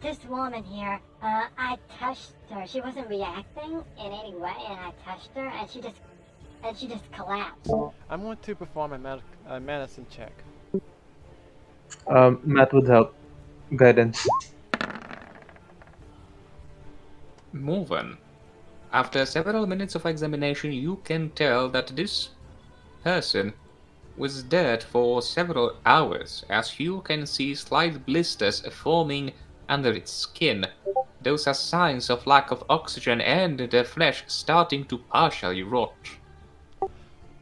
This woman here, I touched her. She wasn't reacting in any way, and I touched her, and she just collapsed. I'm going to perform a medicine check. Matt would help. Guidance. Morven, after several minutes of examination, you can tell that this person was dead for several hours, as you can see slight blisters forming under its skin. Those are signs of lack of oxygen and the flesh starting to partially rot.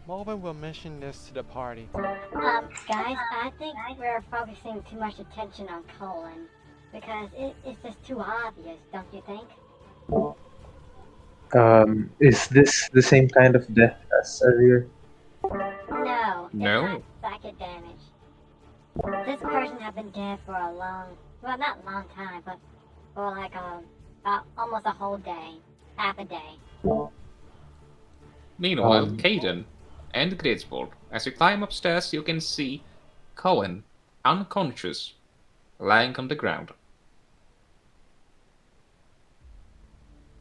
Mulvin will mention this to the party. Guys, I think we're focusing too much attention on Colin because it's just too obvious, don't you think? Is this the same kind of death as earlier? No, it's No. not psychic damage. This person has been dead for a well, not long time, but for like almost a whole day, half a day. Meanwhile, Um, Caden and Griswold, as you climb upstairs, you can see Cohen, unconscious, lying on the ground.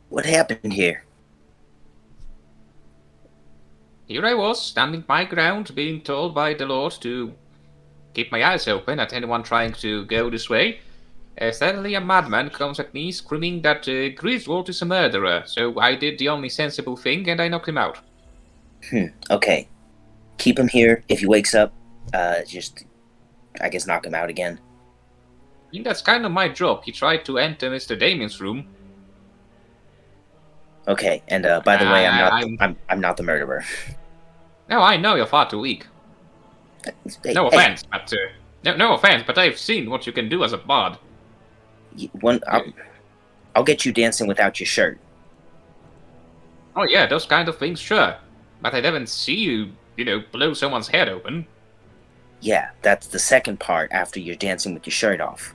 What happened here? Here I was, standing my ground, being told by the Lord to keep my eyes open at anyone trying to go this way. Suddenly a madman comes at me screaming that Griswold is a murderer, so I did the only sensible thing and I knocked him out. Okay. Keep him here. If he wakes up, just, I guess, knock him out again. I think that's kind of my job. He tried to enter Mr. Damien's room. Okay, and by the way, I'm- I'm not the murderer. No, I know you're far too weak. Hey, No hey, offense, but no offense, but I've seen what you can do as a bard. I'll get you dancing without your shirt. Oh yeah, those kind of things, sure. But I didn't see you, blow someone's head open. Yeah, that's the second part after you're dancing with your shirt off.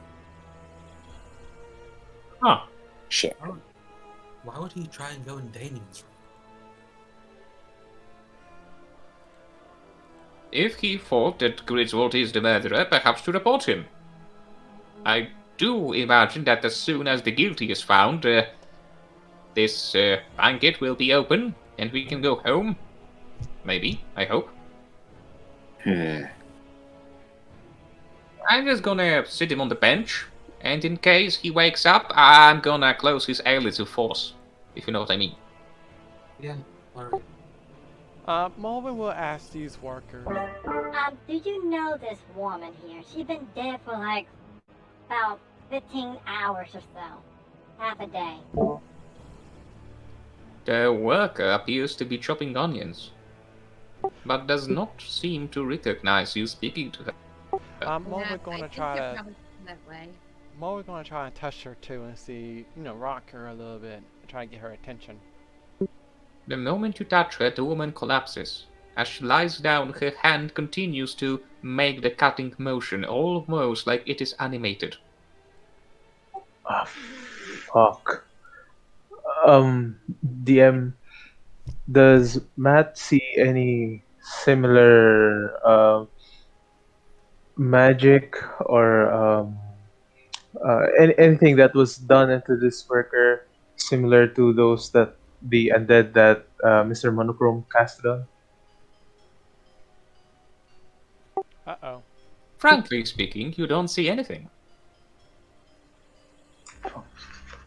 Huh. Shit. Why would he try and go in Damien's room? If he thought that Griswold is the murderer, perhaps to report him. I do imagine that as soon as the guilty is found, this banquet will be open, and we can go home. Maybe, I hope. I'm just gonna sit him on the bench, and in case he wakes up, I'm gonna close his eyelids with force, if you know what I mean. Yeah, alright. Mulvin will ask these workers. Do you know this woman here? She's been dead for like about 15 hours or so, half a day. The worker appears to be chopping onions, but does not seem to recognize you speaking to her. Mulvin's gonna try to. That way. Mulvin's gonna try and touch her too and see, rock her a little bit, and try to get her attention. The moment you touch her, the woman collapses. As she lies down, her hand continues to make the cutting motion, almost like it is animated. Ah, fuck. DM, does Matt see any similar magic or anything that was done into this worker similar to those that the undead that Mr. Monochrome casted on? Uh-oh. Frankly speaking, you don't see anything.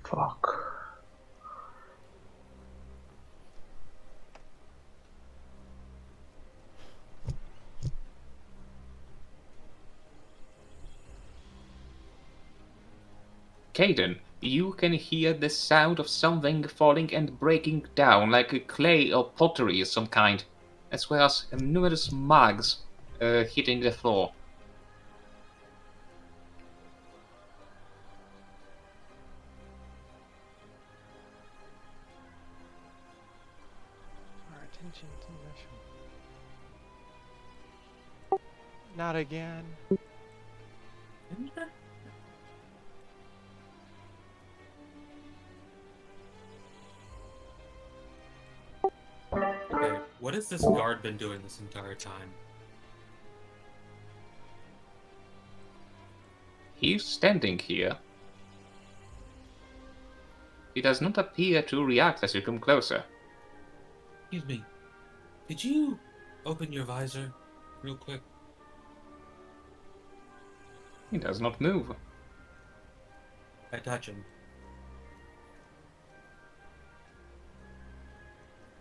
Fuck. Caden, you can hear the sound of something falling and breaking down, like a clay or pottery of some kind, as well as numerous mugs hitting the floor. Our attention to mission. Not again. Okay, what has this guard been doing this entire time? He's standing here, He does not appear to react as you come closer. Excuse me. Did you open your visor real quick? He does not move. I touch him.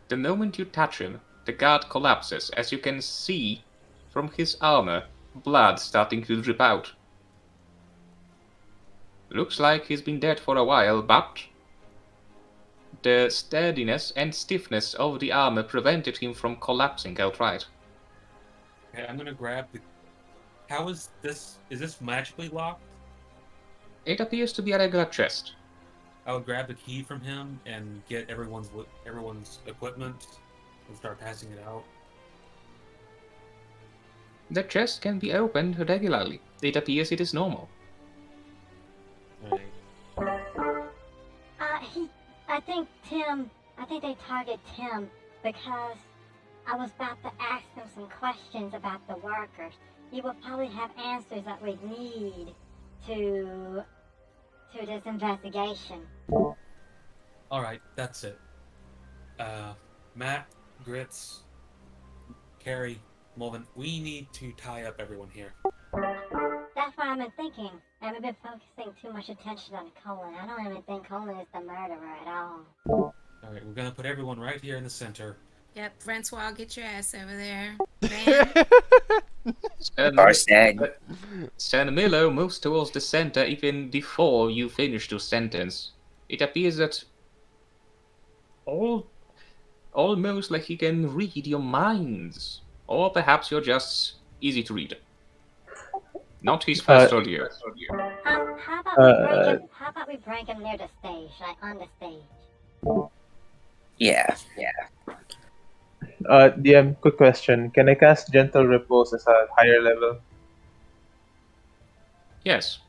The moment you touch him, the guard collapses, as you can see from his armor, blood starting to drip out. Looks like he's been dead for a while, but the sturdiness and stiffness of the armor prevented him from collapsing outright. Okay, I'm gonna grab the. How is this? Is this magically locked? It appears to be a regular chest. I would grab the key from him and get everyone's equipment and start passing it out. The chest can be opened regularly. It appears it is normal. Alright. I think they target Tim because I was about to ask him some questions about the workers. He will probably have answers that we need to this investigation. Alright, that's it. Matt, Grits, Carrie, Mulvin, we need to tie up everyone here. That's what I've been thinking. I've been focusing too much attention on Colin. I don't even think Colin is the murderer at all. Alright, we're gonna put everyone right here in the center. Yep, Francois, get your ass over there. Van, Barstag. Stan Miller moves towards the center even before you finish your sentence. It appears that almost like he can read your minds. Or perhaps you're just easy to read. Not his first rodeo. How about we bring him near the stage, like on the stage? Yeah. DM, quick question. Can I cast Gentle Repose as a higher level? Yes.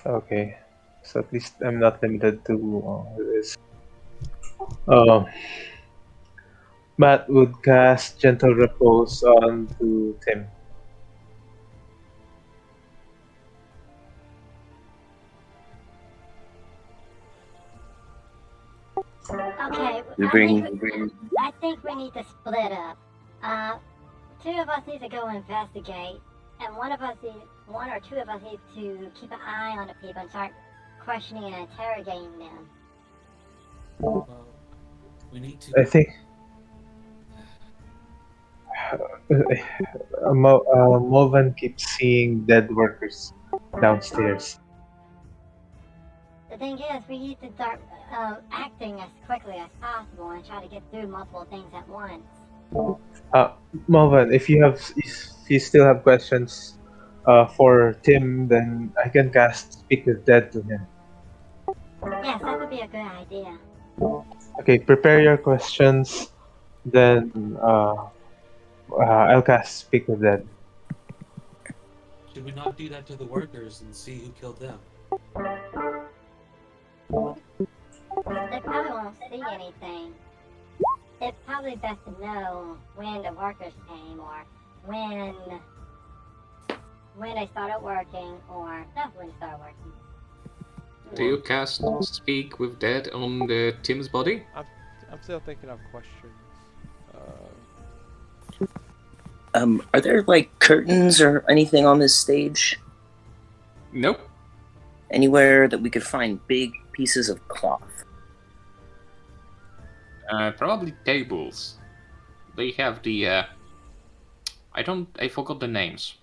Okay. So at least I'm not limited to this. Matt would cast Gentle Repose onto Tim. Okay, I think we need to split up. Two of us need to go investigate, and one or two of us need to keep an eye on the people and start questioning and interrogating them. Well, we need to. I think Movan keeps seeing dead workers downstairs. The thing is, we need to start acting as quickly as possible and try to get through multiple things at once. Movan, if you still have questions for Tim, then I can cast Speak with Dead to him. Yes, that would be a good idea. Okay, prepare your questions. Then I'll cast Speak with Dead. Should we not do that to the workers and see who killed them? They probably won't see anything. It's probably best to know when the workers came or when they started working or not when they started working. Do you cast Speak with Dead on the Tim's body? I'm still thinking of questions. Are there like curtains or anything on this stage? Nope. Anywhere that we could find big pieces of cloth? Probably tables. They have the I forgot the names.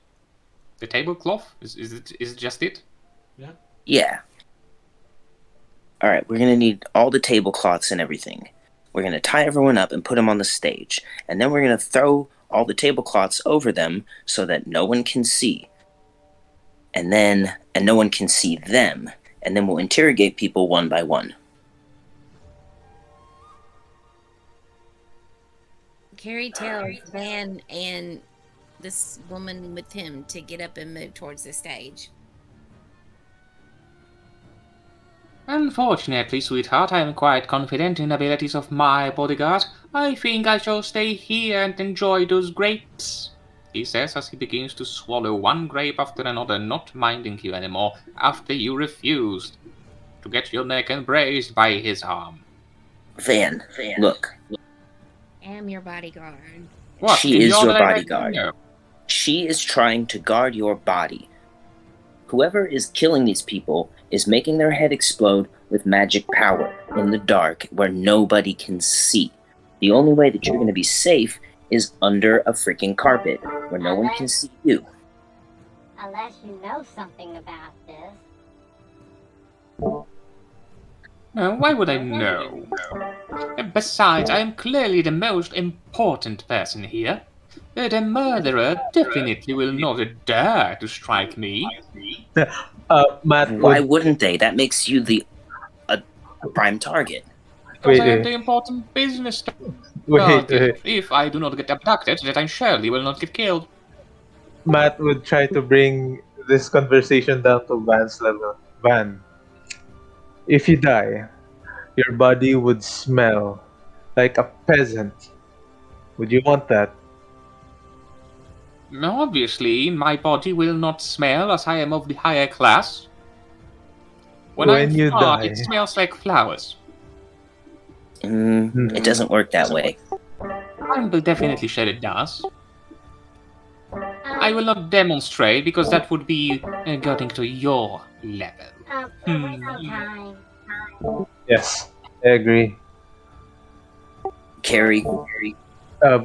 The tablecloth? Is it just it? Yeah. Alright, we're gonna need all the tablecloths and everything. We're gonna tie everyone up and put them on the stage. And then we're gonna throw all the tablecloths over them so that no one can see. And no one can see them. And then we'll interrogate people one by one. Carrie tells Van and this woman with him to get up and move towards the stage. Unfortunately, sweetheart, I am quite confident in the abilities of my bodyguard. I think I shall stay here and enjoy those grapes, he says as he begins to swallow one grape after another, not minding you anymore after you refused to get your neck embraced by his arm. Van, look, I am your bodyguard. What? she is You're your the director? bodyguard. No. She is trying to guard your body. Whoever is killing these people is making their head explode with magic power in the dark where nobody can see. The only way that you're going to be safe is under a freaking carpet where no one can see you. Unless you know something about this. Why would I know? Besides, I am clearly the most important person here. The murderer definitely will not dare to strike me. Matt Why would wouldn't they? That makes you the prime target. Because wait, I am wait, the important business wait, target. wait. If I do not get abducted, then I surely will not get killed. Matt would try to bring this conversation down to Van's level. Van, if you die, your body would smell like a peasant. Would you want that? Obviously, my body will not smell as I am of the higher class. When When I you fart, die. it smells like flowers. It doesn't work that way. I will definitely sure it does. I will not demonstrate because that would be getting to your level. It was on time. Yes, I agree. Carrie, Uh,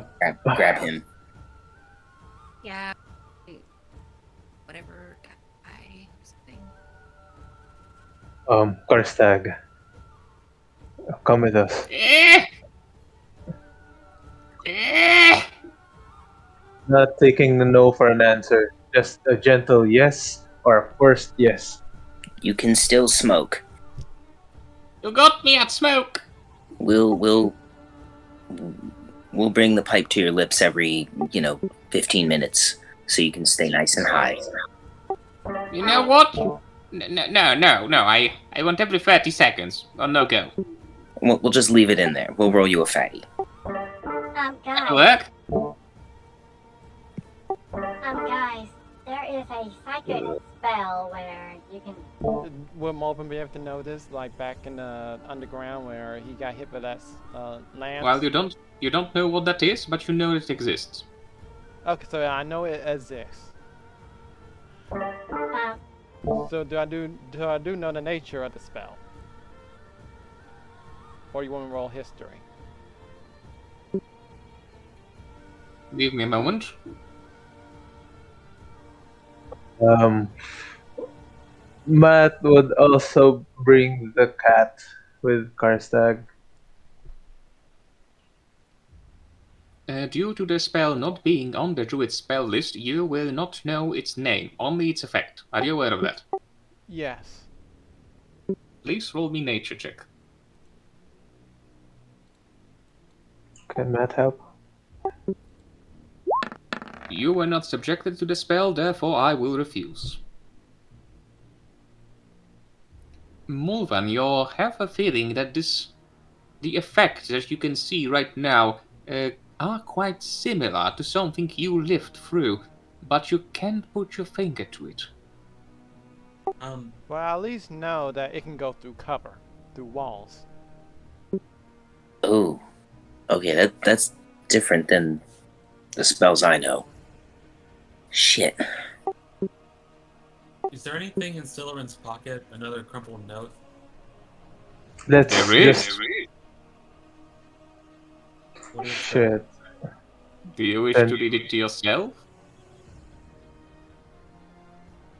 grab him. Yeah. Whatever guy or something. Karstag, come with us. Eh! Eh! Not taking the no for an answer. Just a gentle yes or a forced yes. You can still smoke. You got me at smoke! We'll bring the pipe to your lips every, 15 minutes so you can stay nice and high. You know what? No. I want every 30 seconds. Or no go. We'll just leave it in there. We'll roll you a fatty. That'll Guys, work? guys, there is a psychic spell where you can. Will Malvin be able to know this, like back in the underground where he got hit by that lance? Well, you don't know what that is, but you know it exists. Okay, so I know it exists. So do I know the nature of the spell? Or you want to roll history? Give me a moment. Matt would also bring the cat with Karstag. Due to the spell not being on the druid spell list, you will not know its name, only its effect. Are you aware of that? Yes. Please roll me nature check. Can Matt help? You were not subjected to the spell, therefore I will refuse. Mulvan, you have a feeling that the effects that you can see right now are quite similar to something you lived through, but you can't put your finger to it. Well, I at least know that it can go through cover, through walls. Oh, okay, that's different than the spells I know. Shit. Is there anything in Siluran's pocket? Another crumpled note? Let's There is. just What is shit. Do you wish And- to read it to yourself?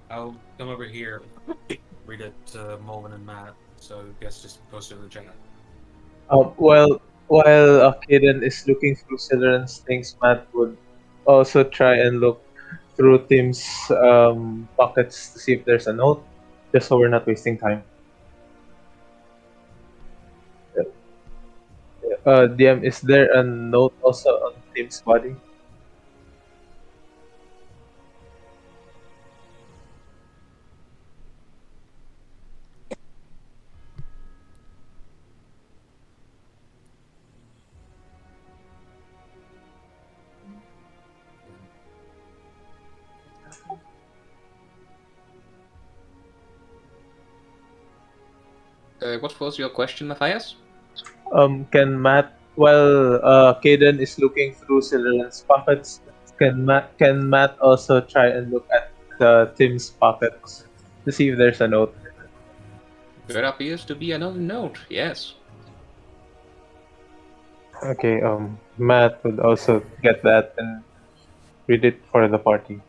I'll come over here, read it to Mulvin and Matt, so I guess just post it in the chat. While Kaden is looking through Sileran's things, Matt would also try and look through Tim's pockets to see if there's a note, just so we're not wasting time. DM, is there a note also on Tim's body? What was your question, Matthias? Can Matt, while Kaden is looking through Celeron's pockets, can Matt also try and look at Tim's pockets to see if there's a note? There appears to be another note, yes. Okay, Matt would also get that and read it for the party.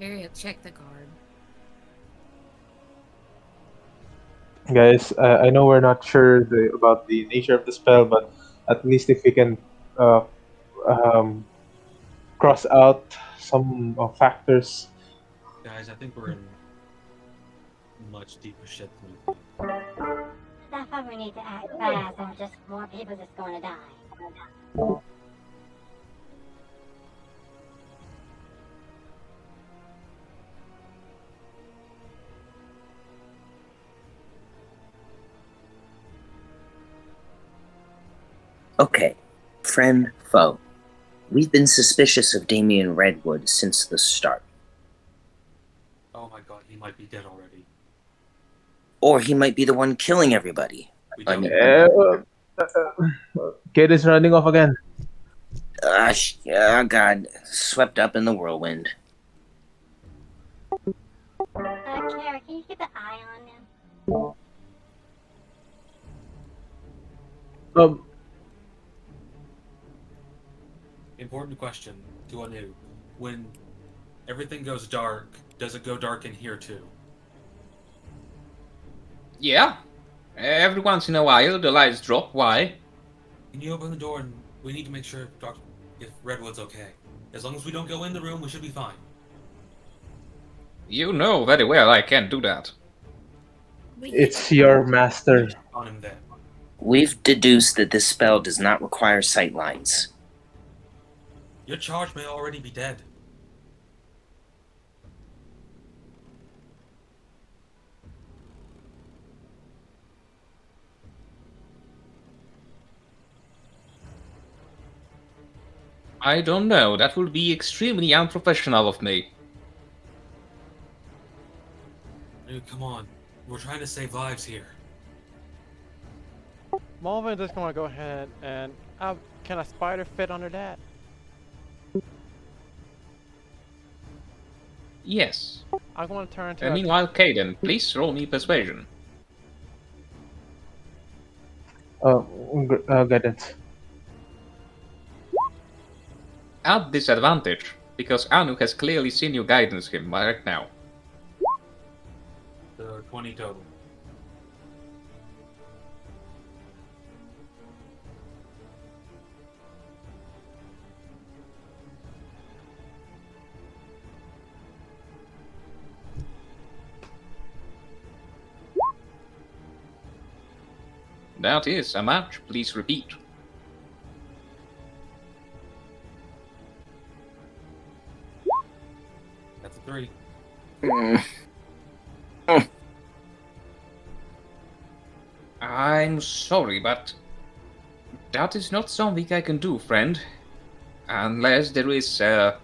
Harry will check the card. Guys, I know we're not sure about the nature of the spell, but at least if we can uh, um, cross out some factors. Guys, I think we're in much deeper shit than we think. That's why we need to act fast, or just more people just going to die. Okay, friend, foe. We've been suspicious of Damien Redwood since the start. Oh my god, he might be dead already. Or he might be the one killing everybody. We I don't mean, Kid is running off again. oh god, swept up in the whirlwind. Kara, can you keep an eye on them? Um, Important question to Anu. When everything goes dark, does it go dark in here too? Yeah. Every once in a while, the lights drop. Why? Can you open the door and we need to make sure if Redwood's okay. As long as we don't go in the room, we should be fine. You know very well I can't do that. it's your master. On him then. We've deduced that this spell does not require sight lines. Your charge may already be dead. I don't know. That would be extremely unprofessional of me. Anu, come on. We're trying to save lives here. Malvin just gonna go ahead and can a spider fit under that? Yes. I'm gonna turn to. And meanwhile, Caden, please roll me persuasion. Guidance. At disadvantage, because Anu has clearly seen you guidance him right now. The 20 total. That is a match. Please repeat. That's a 3. I'm sorry, but that is not something I can do, friend. Unless there is No,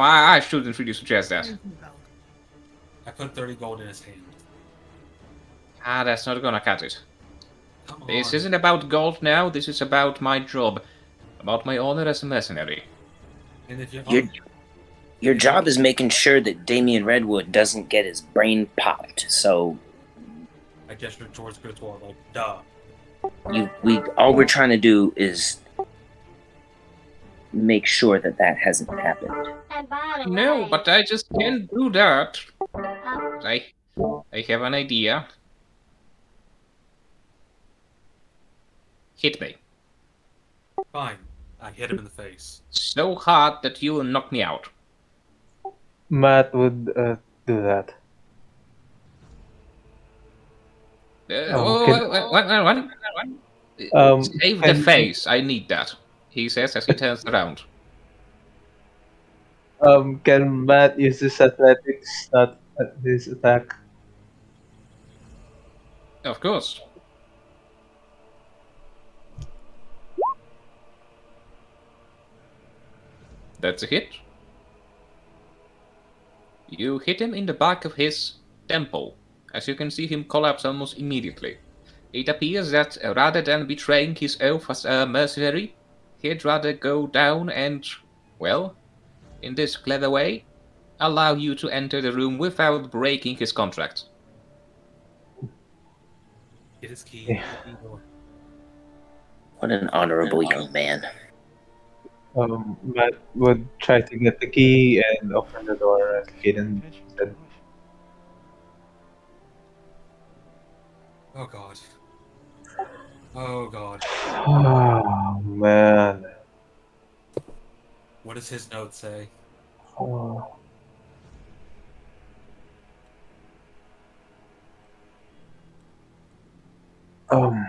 I shouldn't really suggest that. I put 30 gold in his hand. That's not gonna cut it. Come on. This isn't about gold now, this is about my job. About my honor as a mercenary. And if Your job is making sure that Damien Redwood doesn't get his brain popped, so I gestured towards Griswold, like, duh. all we're trying to do is make sure that that hasn't happened. And by the No, way, but I just can't do that. um, I have an idea. Hit me. Fine. I hit him in the face. So hard that you will knock me out. Matt would do that. What? Save the face. I need that. He says as he turns around. Can Matt use his athletics, not his attack? Of course. That's a hit. You hit him in the back of his temple. As you can see him collapse almost immediately. It appears that rather than betraying his oath as a mercenary, he'd rather go down and, well, in this clever way, allow you to enter the room without breaking his contract. Get his key. Yeah. Get the key door. What an honorable young man. Matt would try to get the key and open the door as Kaden said. Oh god. Oh god. Oh man. What does his note say? Oh. Um.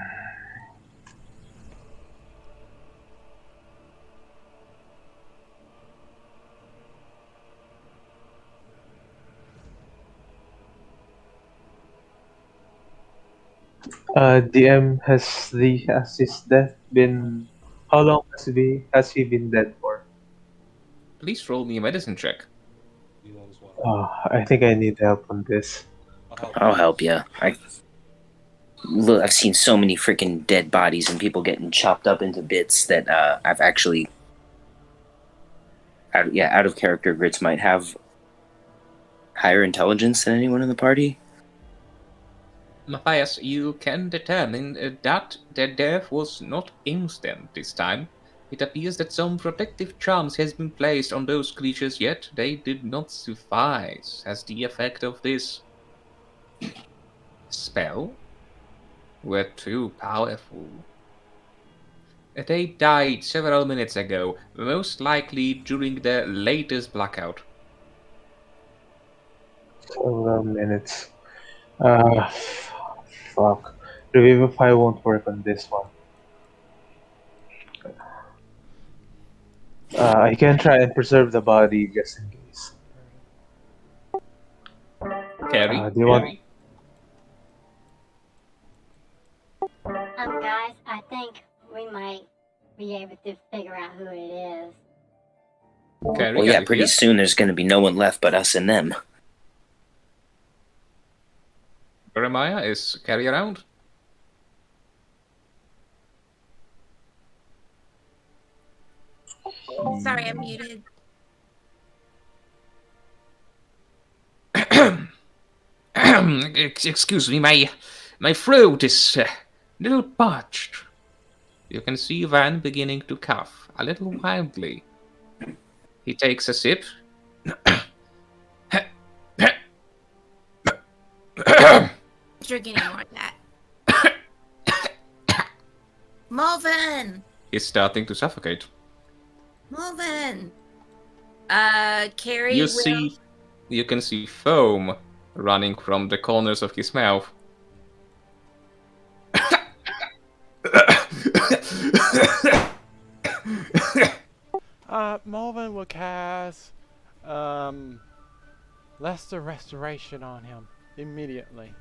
DM, has his death been? How long has he been dead for? Please roll me a medicine check. Do that as well. Oh, I think I need help on this. I'll help you. Look, I've seen so many freaking dead bodies and people getting chopped up into bits that I've actually, out of character, Grits might have higher intelligence than anyone in the party. Matthias, you can determine that their death was not instant this time. It appears that some protective charms has been placed on those creatures, yet they did not suffice as the effect of this spell were too powerful. They died several minutes ago, most likely during the latest blackout. Several minutes. Fuck. Revivify won't work on this one. I can try and preserve the body just in case. Carrie? Do you want? Guys, I think we might be able to figure out who it is. Carrie, Well, are yeah, you pretty here? soon there's going to be no one left but us and them. Jeremiah, is Carrie around? Sorry, I'm muted. Excuse me, my throat is a little parched. You can see Van beginning to cough a little wildly. He takes a sip. Drink any more of that. Mulvin! He's starting to suffocate. Mulvin! Carrie You will... can see foam running from the corners of his mouth. Malvin will cast Lesser Restoration on him immediately.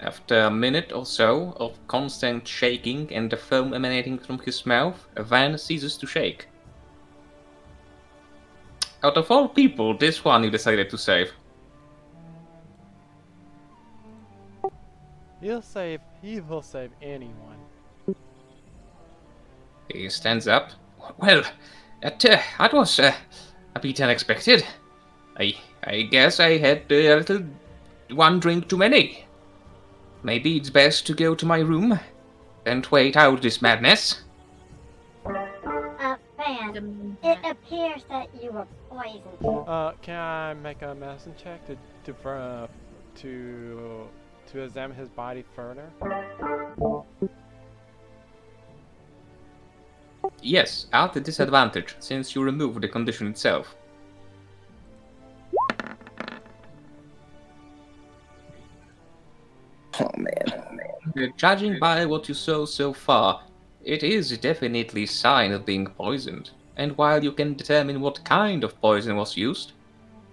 After a minute or so of constant shaking and the foam emanating from his mouth, Van ceases to shake. Out of all people, this one you decided to save. He will save anyone. He stands up. Well, that was a bit unexpected. I guess I had a little one drink too many. Maybe it's best to go to my room and wait out this madness. Van, it appears that you were poisoned. Can I make a medicine check to examine his body further? Yes, at a disadvantage, since you removed the condition itself. Oh man. Judging by what you saw so far, it is definitely a sign of being poisoned. And while you can determine what kind of poison was used,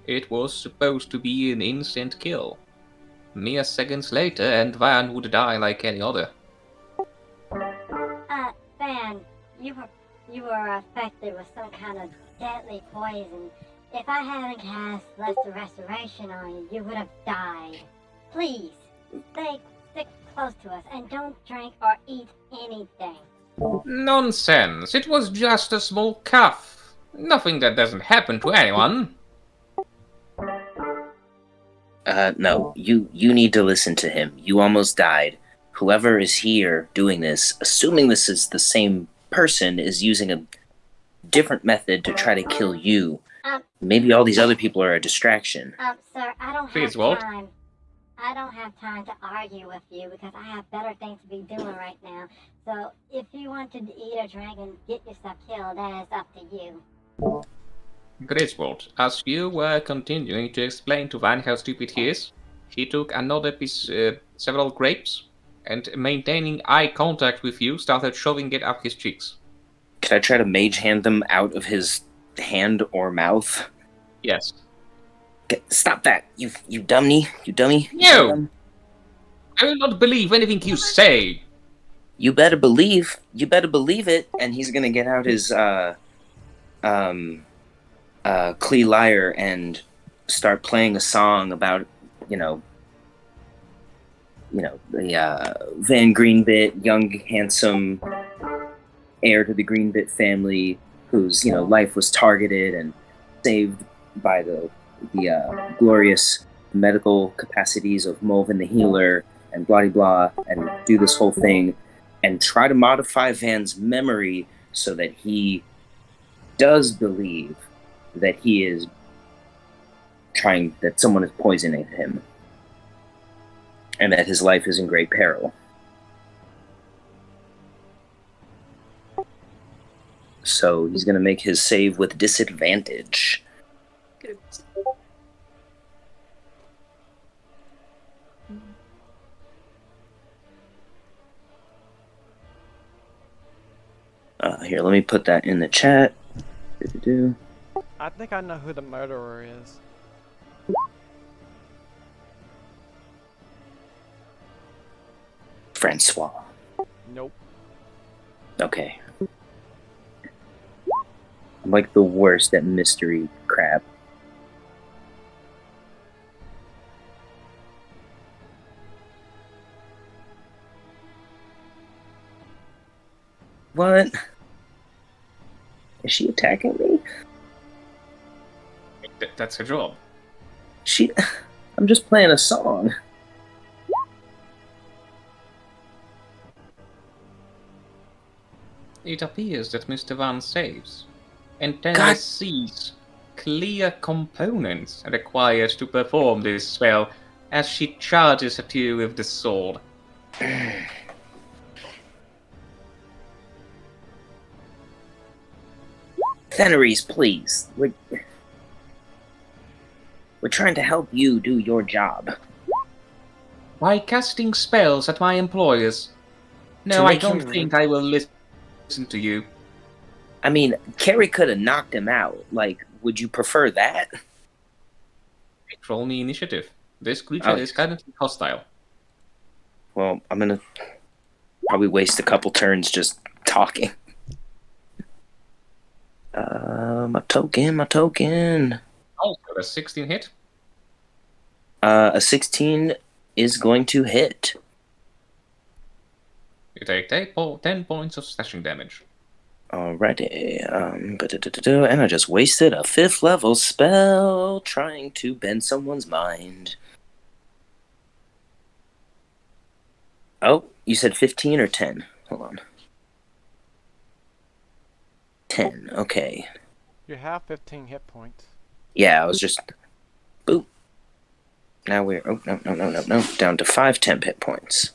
It was supposed to be an instant kill. Mere seconds later, and Van would die like any other. Van, you were affected with some kind of deadly poison. If I hadn't cast Lesser Restoration on you, you would have died. Please, stick close to us and don't drink or eat anything. Nonsense! It was just a small cuff. Nothing that doesn't happen to anyone. No, you need to listen to him. You almost died. Whoever is here doing this, assuming this is the same person, is using a different method to try to kill you. Maybe all these other people are a distraction. Sir, I don't Please, have Walt. time. I don't have time to argue with you because I have better things to be doing right now. So if you want to eat or drink and get yourself killed, that is up to you. Griswold, as you were continuing to explain to Van how stupid he is, he took another piece, several grapes, and maintaining eye contact with you, started shoving it up his cheeks. Could I try to mage hand them out of his hand or mouth? Yes. Stop that, you dummy, you dummy. No! I will not believe anything you say. You better believe it. And he's gonna get out his Klee lyre and start playing a song about the Van Greenbit, young, handsome heir to the Greenbit family, whose life was targeted and saved by the glorious medical capacities of Mulvin the Healer, and blah blah, and do this whole thing and try to modify Van's memory so that he does believe that he is that someone is poisoning him and that his life is in great peril. So he's going to make his save with disadvantage. Good. Here, let me put that in the chat. Do-do-do. I think I know who the murderer is. Francois. Nope. Okay. I'm like the worst at mystery crap. What? Is she attacking me? That's her job. I'm just playing a song. It appears that Mr. Van saves, and then God. sees clear components required to perform this spell as she charges at you with the sword. Fenris, please. We're trying to help you do your job. By casting spells at my employers. No, To I make don't him- think I will listen to you. I mean, Carrie could have knocked him out. Like, would you prefer that? Roll me initiative. This creature Oh. is currently hostile. Well, I'm gonna probably waste a couple turns just talking. My token. Also, a 16 hit. A 16 is going to hit. You take 10 points of slashing damage. Alrighty. And I just wasted a 5th level spell trying to bend someone's mind. Oh, you said 15 or 10? Hold on. 10, okay. You have 15 hit points. Yeah, I was just... Boop. Now we're... Oh, no. Down to 5 temp hit points.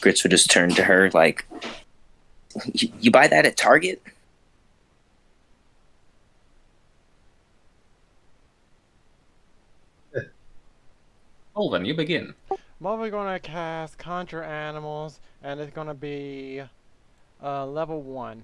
Grits would just turn to her like, you buy that at Target? Olven, you begin. Well, we're gonna cast Conjure Animals, and it's gonna be level 1.